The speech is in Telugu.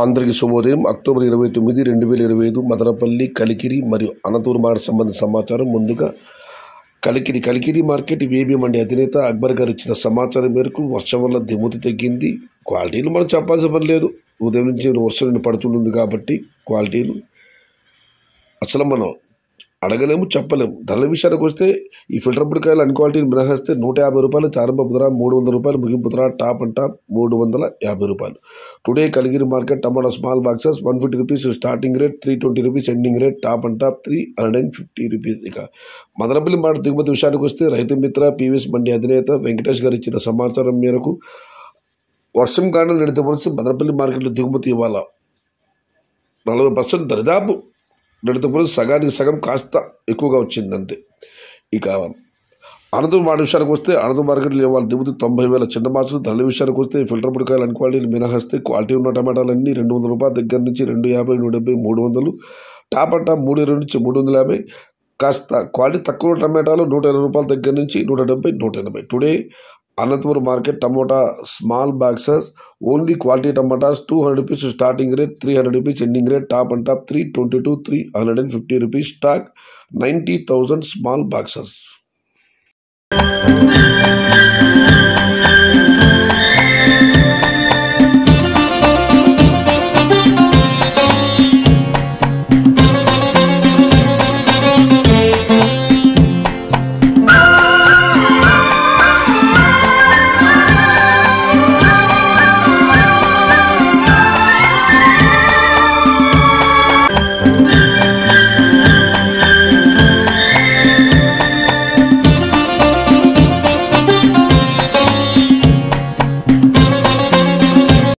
అందరికీ శుభోదయం. అక్టోబర్ 29, 2025 మదనపల్లి, కలికిరి మరియు అనంతపురం మార్కెట్ సంబంధించిన సమాచారం. ముందుగా కలికిరి మార్కెట్ వేబీ మండి అధినేత అక్బర్ గారు ఇచ్చిన సమాచారం మేరకు వర్షం వల్ల దిగుమతి తగ్గింది. క్వాలిటీలు మనం చెప్పాల్సిన పని లేదు, ఉదయం నుంచి వర్షం పడుతుంది కాబట్టి క్వాలిటీలు అసలు మనం అడగలేము, చెప్పలేము. ధరల విషయానికి వస్తే ఈ ఫిల్టర్ పుడికాయలు అన్ని క్వాలిటీలు మినహాయిస్తే 150 రూపాయలు ప్రారంభ ధర, 300 రూపాయలు ముగింపు ధర, టాప్ అండ్ టాప్ 350 రూపాయలు. Today Kaligiri market tomato small boxes 150 rupees starting rate, 320 rupees ending rate, top and top 350 rupees. ఇక మదనపల్లి మార్కెట్ దిగుమతి విషయానికి వస్తే రైతు మిత్ర పీవీఎస్ మండి అధినేత వెంకటేష్ గారు ఇచ్చిన సమాచారం మేరకు వర్షం కారణం నడితే పోలిస్తే మదనపల్లి మార్కెట్లో దిగుమతి ఇవాళ 40% దరిదాపు నడితే సగానికి సగం కాస్త ఎక్కువగా వచ్చింది అంతే. ఇక అనంతపురం మార్కెట్ విషయానికి వస్తే అనంతపురం మార్కెట్లో ఇవాళ దిగుమతి 90,000 చిన్న మార్చులు. ధరల విషయానికి వస్తే ఫిల్టర్ పుడికాయలు అన్ని క్వాలిటీలు మినహాయిస్తే క్వాలిటీ ఉన్న టమాటాలన్నీ 200 రూపాయల దగ్గర నుంచి 250, 170, 300, టాప్ అండ్ టాప్ 320 నుంచి 350. కాస్త క్వాలిటీ తక్కువ టమాటాలు 120 రూపాయల దగ్గర నుంచి 170, 180. Today Anantapur market tomato small boxes only quality tomatoes 200 rupees starting rate, 300 rupees ending rate, top and top 322, 350 rupees. Stock 90,000 small boxes.